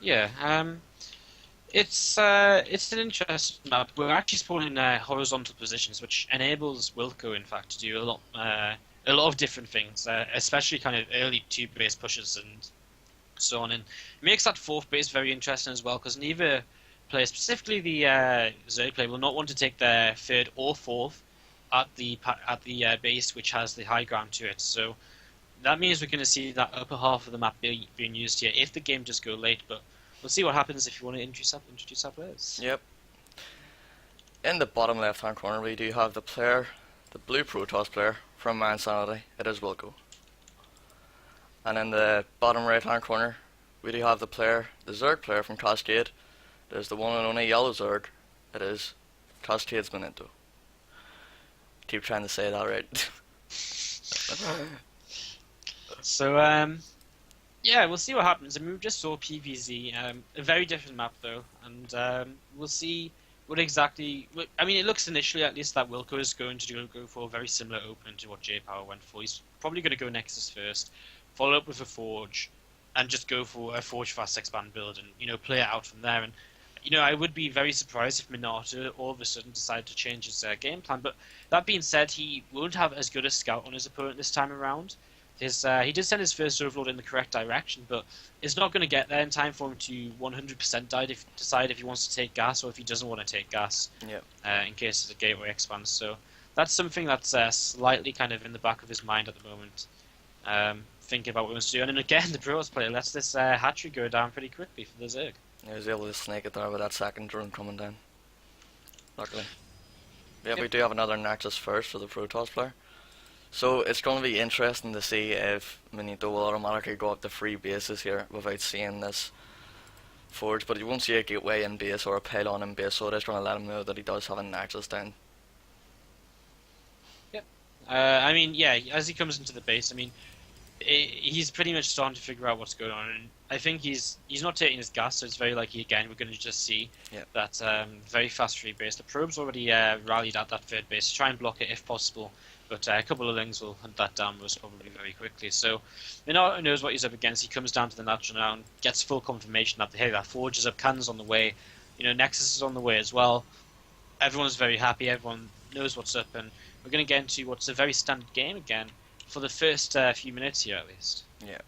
Yeah, it's an interesting map. We're actually spawning horizontal positions, which enables Wilko, in fact, to do a lot of different things, especially kind of early tube base pushes and so on. And it makes that fourth base very interesting as well, because neither player, specifically the Zerg player, will not want to take their third or fourth at the base which has the high ground to it. So that means we're going to see that upper half of the map being used here if the game does go late. But we'll see what happens if you want to introduce our players. Yep. In the bottom left hand corner we do have the player, the blue Protoss player from mYinsanity. It is Wilko. And in the bottom right hand corner we do have the player, the Zerg player from Cascade. It is the one and only yellow Zerg. It is Cascade's Minato. Keep trying to say that right. So yeah, we'll see what happens. I mean, we just saw PVZ, a very different map though, and we'll see what exactly. I mean, it looks initially, at least, that Wilko is going to go for a very similar opening to what J Power went for. He's probably going to go Nexus first, follow up with a Forge, and just go for a Forge fast expand build, and play it out from there. And I would be very surprised if Minato all of a sudden decided to change his game plan. But that being said, he won't have as good a scout on his opponent this time around. He did send his first overlord in the correct direction, but it's not going to get there in time for him to 100% decide if he wants to take gas or if he doesn't want to take gas. Yep. In case the gateway expands. So that's something that's slightly kind of in the back of his mind at the moment. Thinking about what he wants to do. And then again, the Brewers player lets this hatchery go down pretty quickly for the Zerg. He was able to snake it there with that second drone coming down. Luckily. Yeah, Yep. we do have another Nexus first for the Protoss player. So it's going to be interesting to see if Minato will automatically go up to 3 bases here without seeing this Forge, but you won't see a gateway in base or a pylon in base, so it is going to let him know that he does have a Nexus down. Yep. I mean, yeah, as he comes into the base, I mean, he's pretty much starting to figure out what's going on, and I think he's not taking his gas, so it's very likely again we're going to just see that very fast free base. The probe's already rallied at that third base to try and block it if possible, but a couple of lings will hunt that down most probably very quickly. So Minato knows what he's up against. He comes down to the natural round, gets full confirmation that hey, that Forge is up, Cannon's on the way, Nexus is on the way as well. Everyone's very happy. Everyone knows what's up, and we're going to get into what's a very standard game again for the first few minutes here, at least. Yeah.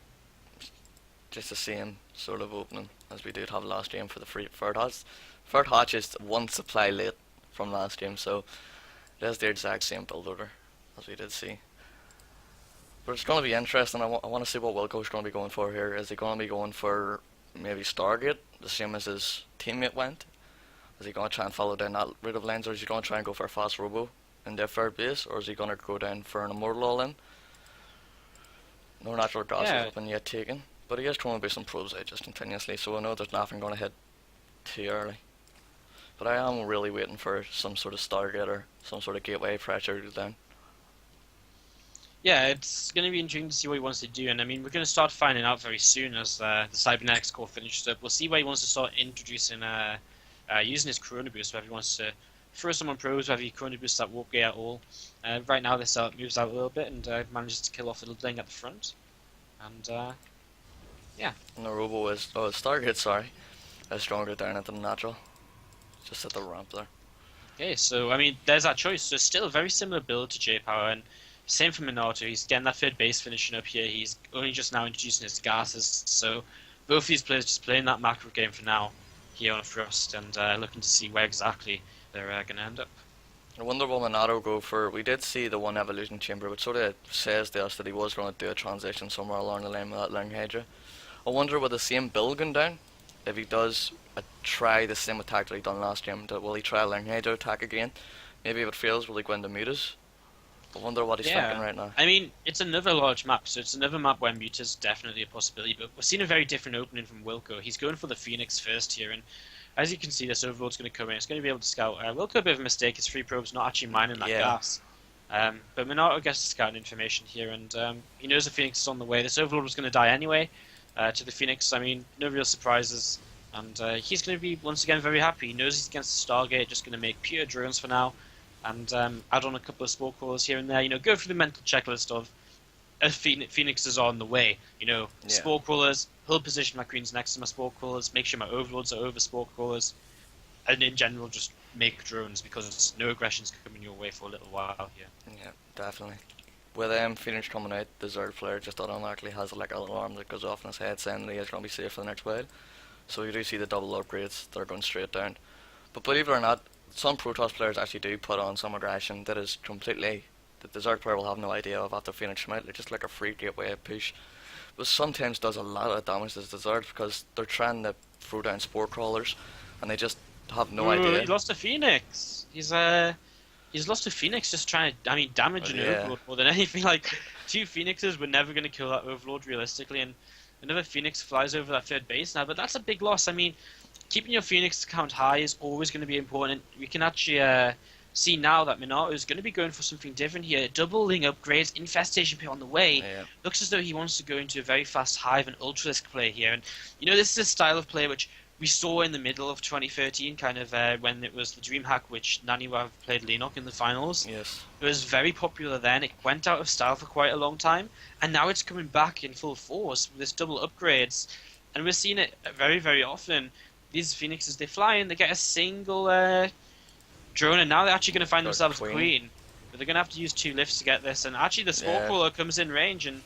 Just the same sort of opening as we did have last game for the third hatch. Third hatch is one supply late from last game, so it is the exact same build order as we did see. But it's going to be interesting. I want to see what Wilko's going to be going for here. Is he going to be going for maybe Stargate, the same as his teammate went? Is he going to try and follow down that route of lanes, or is he going to try and go for a fast robo in their third base, or is he going to go down for an immortal all-in? No natural gas has been yet taken, but he is going to be some probes out just continuously, so I know there's nothing going to hit too early. But I am really waiting for some sort of Stargate or some sort of gateway pressure to go down. Yeah, it's going to be intriguing to see what he wants to do, and I mean, we're going to start finding out very soon as the Cybernetics core finishes up. We'll see where he wants to start introducing, using his Corona Boost, whether he wants to throw someone probes, whether he Corona Boosts that warp gate at all. Right now, this moves out a little bit and manages to kill off a little thing at the front. And, yeah. And the robo is, Stargate, sorry, is stronger down at the natural. Just at the ramp there. Okay, so, I mean, there's that choice. So, still a very similar build to J-Power, and same for Minato. He's getting that third base finishing up here. He's only just now introducing his gases. So both these players just playing that macro game for now here on a Frost and looking to see where exactly they're going to end up. I wonder will Minato go for... We did see the one evolution chamber, which sort of says to us that he was going to do a transition somewhere along the line with that Ling Hydra. I wonder with the same build going down, if he does try the same attack that he done last game, will he try a Ling Hydra attack again? Maybe if it fails, will he go into Mutas? I wonder what he's thinking right now. I mean, it's another large map, so it's another map where Muta's definitely a possibility, but we're seeing a very different opening from Wilko. He's going for the Phoenix first here, and as you can see, this Overlord's going to come in. It's going to be able to scout. Wilko, a bit of a mistake. His free probe's not actually mining that gas. But Minato gets the scouting information here, and he knows the Phoenix is on the way. This Overlord was going to die anyway to the Phoenix. I mean, no real surprises. And he's going to be, once again, very happy. He knows he's against the Stargate, just going to make pure drones for now. And add on a couple of sport callers here and there. Go through the mental checklist of Phoenixes are on the way. You know, Yeah. Spore Crawlers, hold position my queens next to my Spore Crawlers, make sure my Overlords are over Spore Crawlers, and in general just make drones because no aggression's coming your way for a little while here. Yeah, definitely. With Phoenix coming out, the Zerd player just automatically has like an alarm that goes off in his head saying that he is going to be safe for the next while. So you do see the double upgrades that are going straight down. But believe it or not, some Protoss players actually do put on some aggression that is completely, that the Zerd player will have no idea of after Phoenix come out. It's just like a free gateway push. But sometimes does a lot of damage to the Zerd because they're trying to throw down Spore Crawlers and they just have no idea. He lost to Phoenix. He's lost to Phoenix just trying to, damage an Overlord more than anything. Like, 2 Phoenixes were never going to kill that Overlord realistically, and another Phoenix flies over that third base now, but that's a big loss. I mean, keeping your Phoenix count high is always going to be important. We can actually see now that Minato is going to be going for something different here. Doubling upgrades, Infestation Pit on the way. Yeah. Looks as though he wants to go into a very fast Hive and Ultralisk play here. And, this is a style of play which we saw in the middle of 2013, kind of when it was the DreamHack, which Naniwa played Lenok in the finals. Yes. It was very popular then. It went out of style for quite a long time, and now it's coming back in full force with this double upgrades. And we're seeing it very, very often. These Phoenixes, they fly in, they get a single drone, and now they're actually going to find themselves a queen. But they're going to have to use 2 lifts to get this, and actually the Spore Crawler comes in range, and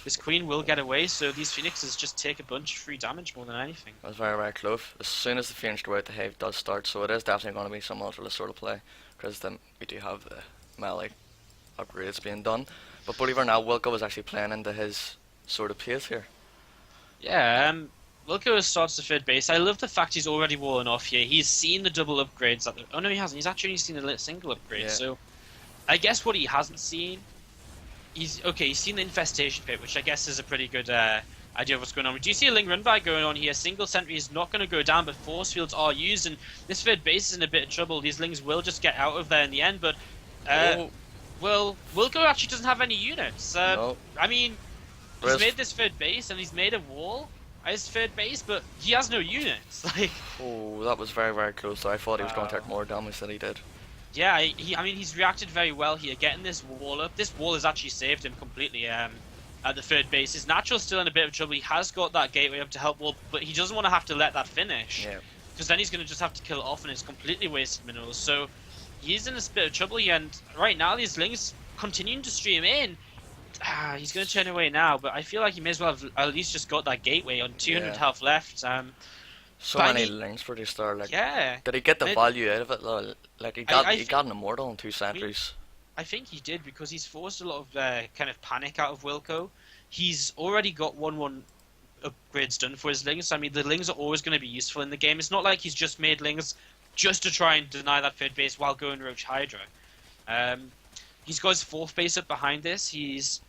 this queen will get away, so these Phoenixes just take a bunch of free damage more than anything. That was very, very close. As soon as the Phoenix go out, the Hive does start, so it is definitely going to be some Ultralisk sort of play, because then we do have the melee upgrades being done. But believe it or not, Wilko was actually playing into his sort of pace here. Yeah, Wilko starts the third base. I love the fact he's already walling off here. He's seen the double upgrades. Oh no, he hasn't. He's actually seen the single upgrade. Yeah. So, I guess what he hasn't seen, he's seen the Infestation Pit, which I guess is a pretty good idea of what's going on. Do you see a Ling run by going on here? Single sentry is not going to go down, but force fields are used, and this third base is in a bit of trouble. These Lings will just get out of there in the end, but well, Wilko actually doesn't have any units. No. I mean, he's made this third base and he's made a wall at his third base, but he has no units. Like, oh, that was very, very close. I thought he was going to take more damage than he did. Yeah, he's reacted very well here, getting this wall up. This wall has actually saved him completely at the third base. His Natural's still in a bit of trouble. He has got that gateway up to help wall, but he doesn't want to have to let that finish. Yeah. Because then he's going to just have to kill it off and it's completely wasted minerals. So he's in a bit of trouble here, and right now these Lings continuing to stream in. He's going to turn away now, but I feel like he may as well have at least just got that gateway on 200 health left. So many Lings for this star. Like, yeah. Did he get the value out of it though? Like he got an immortal and 2 sentries. I think he did, because he's forced a lot of kind of panic out of Wilko. He's already got 1/1 upgrades done for his Lings. I mean, the Lings are always going to be useful in the game. It's not like he's just made Lings just to try and deny that third base while going Roach Hydra. He's got his 4th base up behind this. He's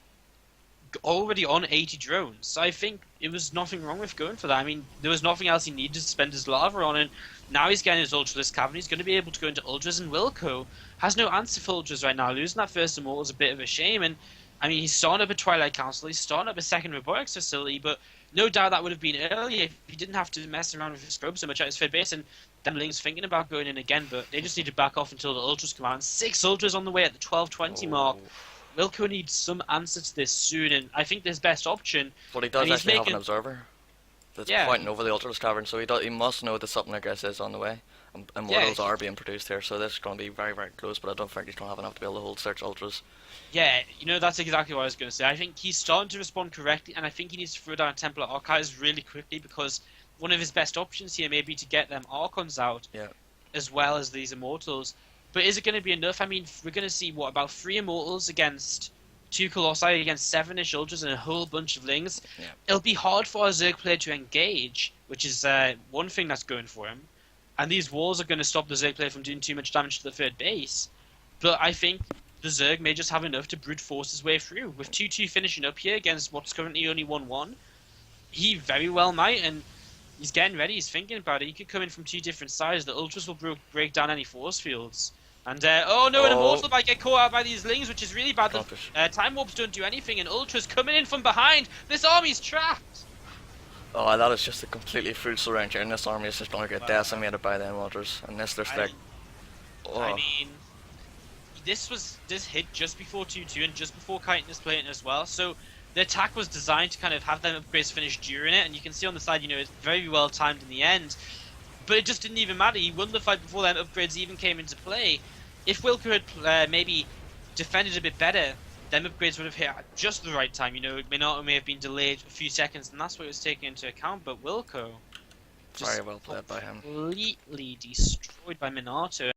already on 80 drones. So I think it was nothing wrong with going for that. I mean, there was nothing else he needed to spend his lava on, and now he's getting his Ultralisk Cavern. He's going to be able to go into Ultras, and Wilko has no answer for Ultras right now. Losing that first Immortal is a bit of a shame, and I mean, he's starting up a Twilight Council, he's starting up a second Robotics facility, but no doubt that would have been earlier if he didn't have to mess around with his probe so much at his third base, and them Lings thinking about going in again, but they just need to back off until the Ultras come out. And 6 Ultras on the way at the 12:20 mark. Wilko needs some answer to this soon, and I think his best option... But he does actually have an observer that's pointing over the Ultras Cavern, so he must know that something like this is on the way. Immortals are being produced here, so this is going to be very, very close, but I don't think he's going to have enough to be able to hold 6 Ultras. Yeah, that's exactly what I was going to say. I think he's starting to respond correctly, and I think he needs to throw down Templar Archives really quickly, because one of his best options here may be to get them Archons out, as well as these Immortals. But is it going to be enough? I mean, we're going to see, about 3 Immortals against 2 Colossi, against 7-ish Ultras and a whole bunch of Lings. Yeah. It'll be hard for a Zerg player to engage, which is one thing that's going for him. And these walls are going to stop the Zerg player from doing too much damage to the third base. But I think the Zerg may just have enough to brute force his way through. With 2-2 finishing up here against what's currently only 1-1, he very well might, and he's getting ready, he's thinking about it. He could come in from 2 different sides. The Ultras will break down any force fields. And, an Immortal might get caught out by these Lings, which is really bad. The Time Warps don't do anything, and Ultra's coming in from behind. This army's trapped! Oh, that is just a completely full surrender, and this army is just going to get decimated by the Immortals. And this looks like... I mean, this hit just before 2-2 and just before Chitin is playing as well. So the attack was designed to kind of have them upgrades finish during it, and you can see on the side, it's very well timed in the end. But it just didn't even matter. He won the fight before them upgrades even came into play. If Wilko had maybe defended a bit better, them upgrades would have hit at just the right time. Minato may have been delayed a few seconds, and that's what was taken into account. But Wilko, Very well played by him. Completely destroyed by Minato.